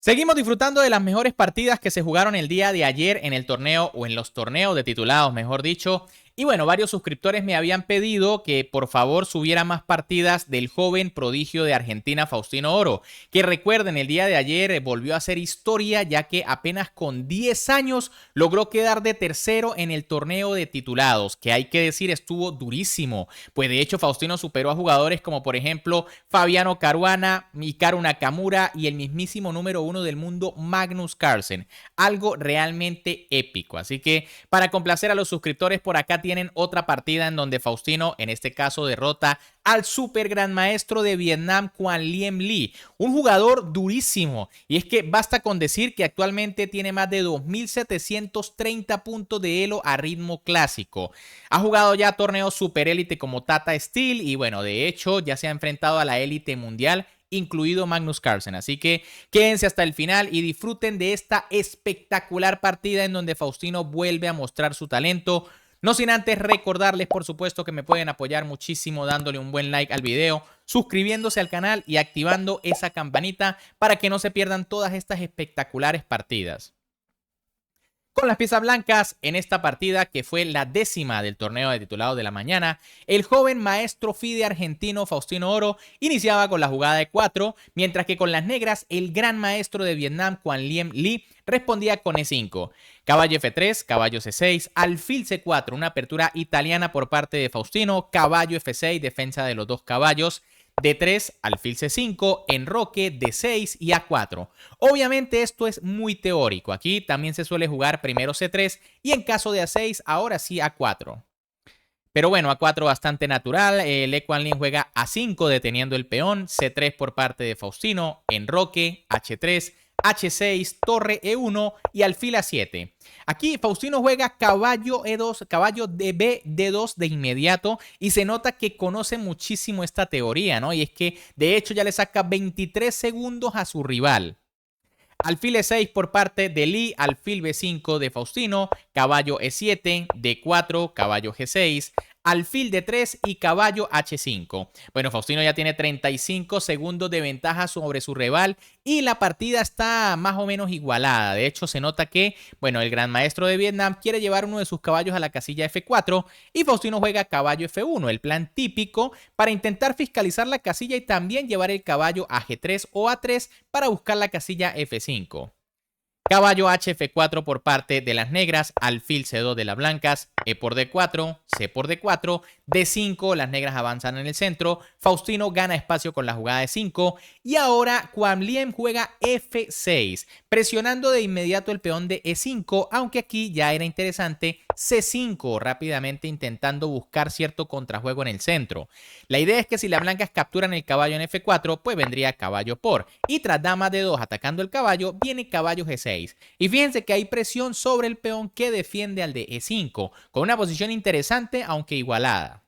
Seguimos disfrutando de las mejores partidas que se jugaron el día de ayer en el torneo o en los torneos de titulados, mejor dicho. Y bueno, varios suscriptores me habían pedido que por favor subiera más partidas del joven prodigio de Argentina, Faustino Oro, que recuerden, el día de ayer volvió a hacer historia, ya que apenas con 10 años logró quedar de tercero en el torneo de titulados, que hay que decir estuvo durísimo, pues de hecho Faustino superó a jugadores como por ejemplo Fabiano Caruana, Hikaru Nakamura y el mismísimo número 1 del mundo Magnus Carlsen, algo realmente épico. Así que para complacer a los suscriptores, por acá tienen otra partida en donde Faustino, en este caso, derrota al super gran maestro de Vietnam, Quan Liem Lee, un jugador durísimo. Y es que basta con decir que actualmente tiene más de 2.730 puntos de elo a ritmo clásico. Ha jugado ya torneos super élite como Tata Steel y bueno, de hecho ya se ha enfrentado a la élite mundial, incluido Magnus Carlsen. Así que quédense hasta el final y disfruten de esta espectacular partida en donde Faustino vuelve a mostrar su talento. No sin antes recordarles, por supuesto, que me pueden apoyar muchísimo dándole un buen like al video, suscribiéndose al canal y activando esa campanita para que no se pierdan todas estas espectaculares partidas. Con las piezas blancas en esta partida, que fue la 10ª del torneo de titulados de la mañana, el joven maestro FIDE argentino Faustino Oro iniciaba con la jugada de 4, mientras que con las negras el gran maestro de Vietnam, Quan Liem Lee, respondía con E5. Caballo F3, caballo C6, alfil C4, una apertura italiana por parte de Faustino, caballo F6, defensa de los dos caballos, D3, alfil C5, enroque, D6 y A4. Obviamente esto es muy teórico. Aquí también se suele jugar primero C3 y en caso de A6, ahora sí A4. Pero bueno, A4 bastante natural. Le Quan Lien juega A5 deteniendo el peón, C3 por parte de Faustino, enroque, H3, H6, torre E1 y alfil A7. Aquí Faustino juega caballo E2, caballo B, D2 de inmediato y se nota que conoce muchísimo esta teoría, ¿no? Y es que de hecho ya le saca 23 segundos a su rival. Alfil E6 por parte de Lee, alfil B5 de Faustino, caballo E7, D4, caballo G6, alfil D3 y caballo H5. Bueno, Faustino ya tiene 35 segundos de ventaja sobre su rival y la partida está más o menos igualada. De hecho, se nota que, bueno, el gran maestro de Vietnam quiere llevar uno de sus caballos a la casilla F4 y Faustino juega caballo F1, el plan típico para intentar fiscalizar la casilla y también llevar el caballo a G3 o A3 para buscar la casilla F5. Caballo HF4 por parte de las negras, alfil C2 de las blancas, E por D4, C por D4, D5, las negras avanzan en el centro, Faustino gana espacio con la jugada de 5 y ahora Quan Liem juega F6, presionando de inmediato el peón de E5, aunque aquí ya era interesante C5, rápidamente intentando buscar cierto contrajuego en el centro. La idea es que si las blancas capturan el caballo en F4, pues vendría caballo por, y tras dama D2 atacando el caballo, viene caballo G6. Y fíjense que hay presión sobre el peón que defiende al de E5, con una posición interesante aunque igualada.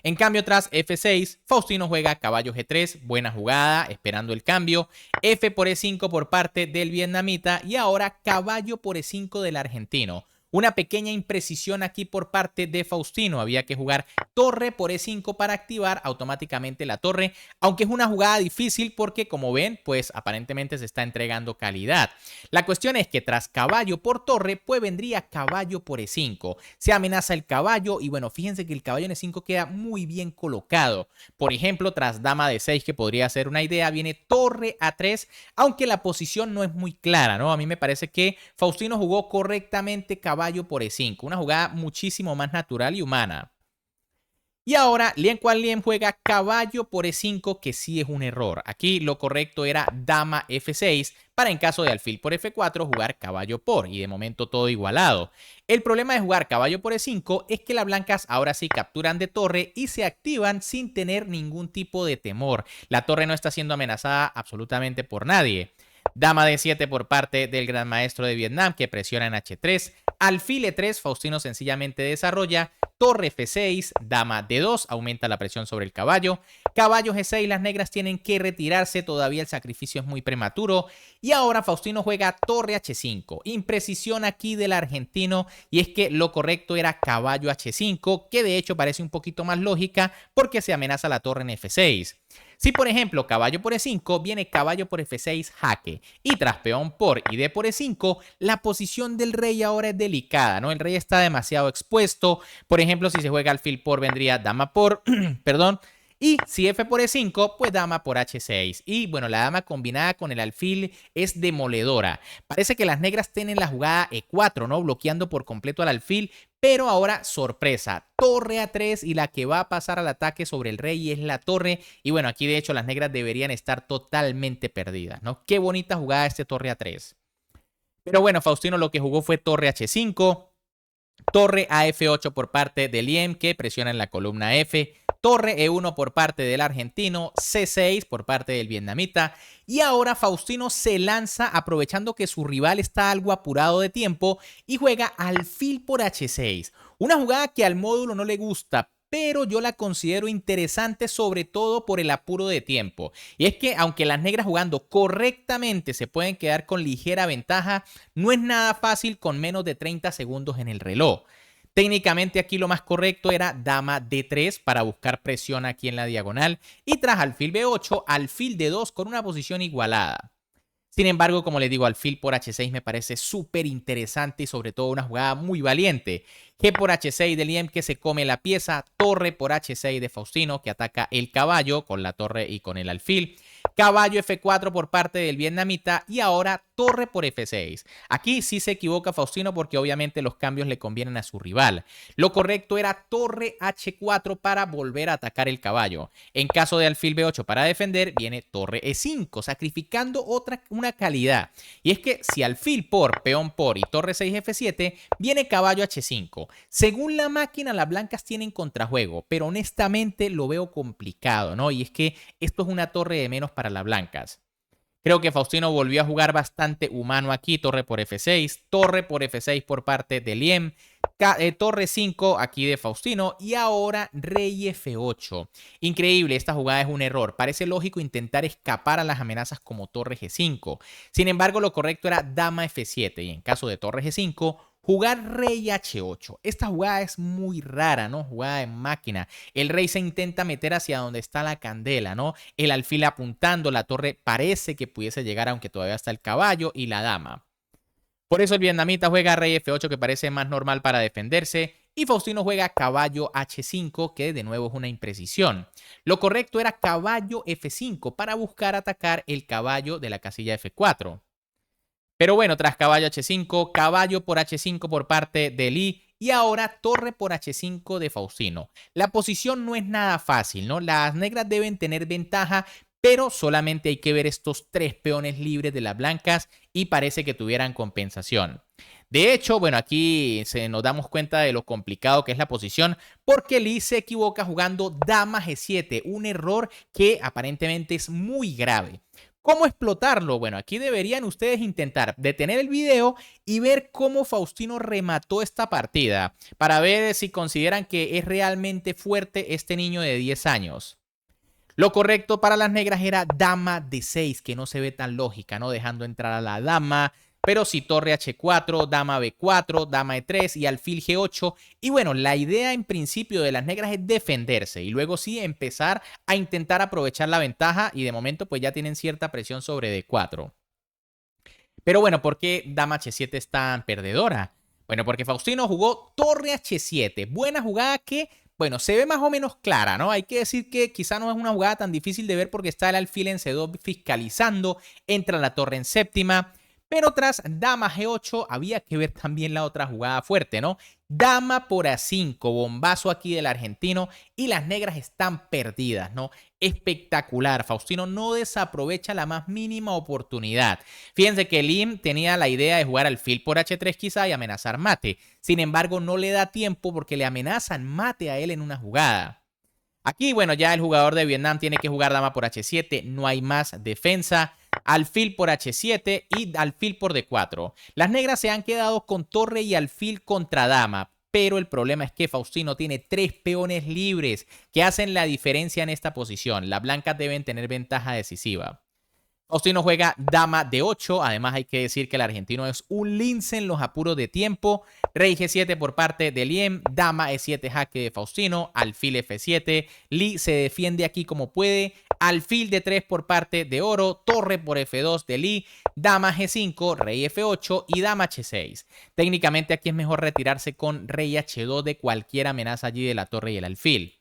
En cambio, tras F6, Faustino juega caballo G3, buena jugada, esperando el cambio, F por E5 por parte del vietnamita y ahora caballo por E5 del argentino. Una pequeña imprecisión aquí por parte de Faustino. Había que jugar torre por E5 para activar automáticamente la torre, aunque es una jugada difícil porque, como ven, pues aparentemente se está entregando calidad. La cuestión es que tras caballo por torre, pues vendría caballo por E5. Se amenaza el caballo y bueno, fíjense que el caballo en E5 queda muy bien colocado. Por ejemplo, tras dama D6, que podría ser una idea, viene torre A3, aunque la posición no es muy clara, ¿no? A mí me parece que Faustino jugó correctamente caballo por E5, una jugada muchísimo más natural y humana. Y ahora Lien Quan Liem juega caballo por E5, que sí es un error. Aquí lo correcto era dama F6 para, en caso de alfil por F4, jugar caballo por, y de momento todo igualado. El problema de jugar caballo por E5 es que las blancas ahora sí capturan de torre y se activan sin tener ningún tipo de temor. La torre no está siendo amenazada absolutamente por nadie. Dama D7 por parte del gran maestro de Vietnam, que presiona en H3. Alfil E3, Faustino sencillamente desarrolla. torre F6, dama D2, aumenta la presión sobre el caballo. Caballo G6, las negras tienen que retirarse, todavía el sacrificio es muy prematuro. Y ahora Faustino juega torre H5. Imprecisión aquí del argentino, y es que lo correcto era caballo H5, que de hecho parece un poquito más lógica porque se amenaza la torre en F6. Si por ejemplo caballo por E5, viene caballo por F6 jaque, y tras peón por y D por E5, la posición del rey ahora es delicada, ¿no? El rey está demasiado expuesto. Por ejemplo, si se juega alfil por, vendría dama por, perdón, y si F por E5, pues dama por H6. Y bueno, la dama combinada con el alfil es demoledora. Parece que las negras tienen la jugada E4, ¿no? Bloqueando por completo al alfil. Pero ahora, sorpresa, torre A3 y la que va a pasar al ataque sobre el rey es la torre. Y bueno, aquí de hecho las negras deberían estar totalmente perdidas, ¿no? Qué bonita jugada este torre A3. Pero bueno, Faustino lo que jugó fue torre H5. Torre a F8 por parte de Liem, que presiona en la columna F. Torre E1 por parte del argentino. C6 por parte del vietnamita. Y ahora Faustino se lanza aprovechando que su rival está algo apurado de tiempo y juega alfil por H6. Una jugada que al módulo no le gusta, pero yo la considero interesante sobre todo por el apuro de tiempo. Y es que aunque las negras jugando correctamente se pueden quedar con ligera ventaja, no es nada fácil con menos de 30 segundos en el reloj. Técnicamente aquí lo más correcto era dama D3 para buscar presión aquí en la diagonal y tras alfil B8, alfil D2 con una posición igualada. Sin embargo, como les digo, alfil por H6 me parece súper interesante y sobre todo una jugada muy valiente. G por H6 de Liem que se come la pieza, torre por H6 de Faustino que ataca el caballo con la torre y con el alfil. Caballo F4 por parte del vietnamita y ahora torre por F6. Aquí sí se equivoca Faustino porque obviamente los cambios le convienen a su rival. Lo correcto era torre H4 para volver a atacar el caballo. En caso de alfil B8 para defender, viene torre E5, sacrificando una calidad. Y es que si alfil por, peón por y torre 6 F7, viene caballo H5. Según la máquina, las blancas tienen contrajuego, pero honestamente lo veo complicado, ¿no? Y es que esto es una torre de menos para las blancas. Creo que Faustino volvió a jugar bastante humano aquí, torre por F6, torre por F6 por parte de Liem, torre 5 aquí de Faustino y ahora rey F8. Increíble, esta jugada es un error. Parece lógico intentar escapar a las amenazas como torre G5. Sin embargo, lo correcto era dama F7 y en caso de torre G5, jugar rey H8. Esta jugada es muy rara, ¿no? Jugada de máquina. El rey se intenta meter hacia donde está la candela, ¿no? El alfil apuntando, la torre parece que pudiese llegar aunque todavía está el caballo y la dama. Por eso el vietnamita juega rey F8 que parece más normal para defenderse y Faustino juega caballo H5 que de nuevo es una imprecisión. Lo correcto era caballo F5 para buscar atacar el caballo de la casilla F4. Pero bueno, tras caballo H5, caballo por H5 por parte de Lee y ahora torre por H5 de Faustino. La posición no es nada fácil, ¿no? Las negras deben tener ventaja, pero solamente hay que ver estos tres peones libres de las blancas y parece que tuvieran compensación. De hecho, bueno, aquí nos damos cuenta de lo complicado que es la posición porque Lee se equivoca jugando dama G7, un error que aparentemente es muy grave. ¿Cómo explotarlo? Bueno, aquí deberían ustedes intentar detener el video y ver cómo Faustino remató esta partida para ver si consideran que es realmente fuerte este niño de 10 años. Lo correcto para las negras era dama D6, que no se ve tan lógica, ¿no? Dejando entrar a la dama, pero sí torre H4, dama B4, dama E3 y alfil G8. Y bueno, la idea en principio de las negras es defenderse y luego sí empezar a intentar aprovechar la ventaja y de momento pues ya tienen cierta presión sobre D4. Pero bueno, ¿por qué dama H7 es tan perdedora? Bueno, porque Faustino jugó torre H7, buena jugada que bueno, se ve más o menos clara, ¿no? Hay que decir que quizá no es una jugada tan difícil de ver porque está el alfil en C2 fiscalizando, entra la torre en séptima, pero tras dama G8 había que ver también la otra jugada fuerte, ¿no? Dama por A5, bombazo aquí del argentino y las negras están perdidas, ¿no? Espectacular, Faustino no desaprovecha la más mínima oportunidad. Fíjense que Lim tenía la idea de jugar alfil por H3 quizá y amenazar mate. Sin embargo, no le da tiempo porque le amenazan mate a él en una jugada. Aquí, bueno, ya el jugador de Vietnam tiene que jugar dama por H7, no hay más defensa. Alfil por H7 y alfil por D4. Las negras se han quedado con torre y alfil contra dama. pero el problema es que Faustino tiene 3 peones libres que hacen la diferencia en esta posición. Las blancas deben tener ventaja decisiva. Faustino juega dama de 8. Además, hay que decir que el argentino es un lince en los apuros de tiempo. Rey G7 por parte de Liem. Dama E7 jaque de Faustino. Alfil F7. Lee se defiende aquí como puede. Alfil D3 por parte de Oro. Torre por F2 de Lee. Dama G5. Rey F8 y dama H6. Técnicamente aquí es mejor retirarse con Rey H2 de cualquier amenaza allí de la torre y el alfil.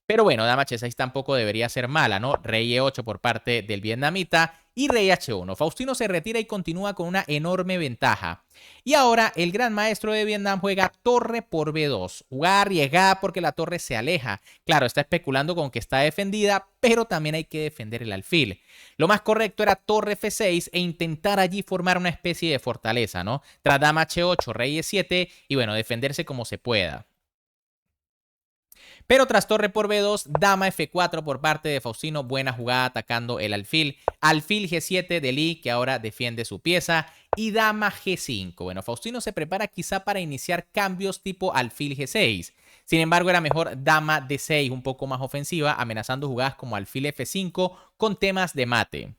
Pero bueno, dama H6 tampoco debería ser mala, ¿no? Rey E8 por parte del vietnamita y rey H1. Faustino se retira y continúa con una enorme ventaja. Y ahora el gran maestro de Vietnam juega torre por B2. Jugada arriesgada porque la torre se aleja. Claro, está especulando con que está defendida, pero también hay que defender el alfil. Lo más correcto era torre F6 e intentar allí formar una especie de fortaleza, ¿no? Tras dama H8, rey E7 y bueno, defenderse como se pueda. Pero tras torre por B2, dama F4 por parte de Faustino, buena jugada atacando el alfil. Alfil G7 de Lee, que ahora defiende su pieza. Y dama G5. Bueno, Faustino se prepara quizá para iniciar cambios tipo alfil G6. Sin embargo, era mejor dama D6, un poco más ofensiva, amenazando jugadas como alfil F5 con temas de mate.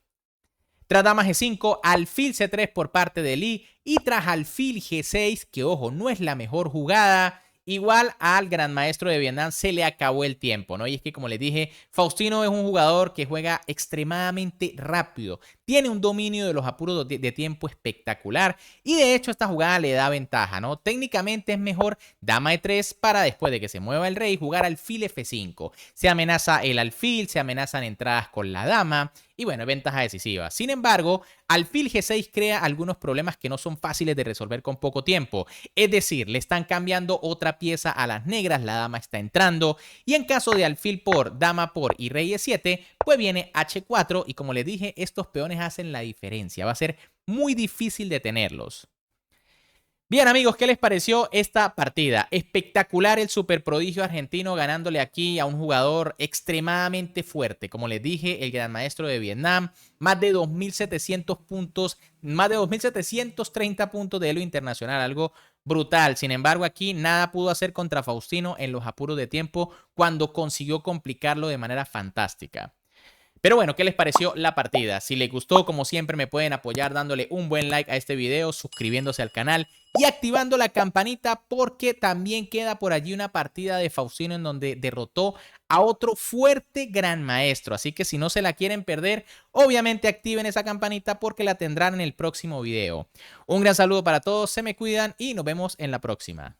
Tras dama G5, alfil C3 por parte de Lee. Y tras alfil G6, que ojo, no es la mejor jugada, igual al gran maestro de Vietnam se le acabó el tiempo, ¿no? Y es que, como les dije, Faustino es un jugador que juega extremadamente rápido. Tiene un dominio de los apuros de tiempo espectacular. Y de hecho, esta jugada le da ventaja, ¿no? Técnicamente es mejor dama E3 para después de que se mueva el rey jugar alfil F5. Se amenaza el alfil, se amenazan entradas con la dama. Y bueno, ventaja decisiva. Sin embargo, alfil G6 crea algunos problemas que no son fáciles de resolver con poco tiempo. Es decir, le están cambiando otra pieza a las negras, la dama está entrando. Y en caso de alfil por, dama por y rey E7, pues viene H4 y como les dije, estos peones hacen la diferencia. Va a ser muy difícil detenerlos. Bien amigos, ¿qué les pareció esta partida? Espectacular el super prodigio argentino ganándole aquí a un jugador extremadamente fuerte. Como les dije, el gran maestro de Vietnam, más de 2.700 puntos, más de 2.730 puntos de elo internacional, algo brutal. Sin embargo, aquí nada pudo hacer contra Faustino en los apuros de tiempo cuando consiguió complicarlo de manera fantástica. Pero bueno, ¿qué les pareció la partida? Si les gustó, como siempre, me pueden apoyar dándole un buen like a este video, suscribiéndose al canal y activando la campanita porque también queda por allí una partida de Faustino en donde derrotó a otro fuerte gran maestro. Así que si no se la quieren perder, obviamente activen esa campanita porque la tendrán en el próximo video. Un gran saludo para todos, se me cuidan y nos vemos en la próxima.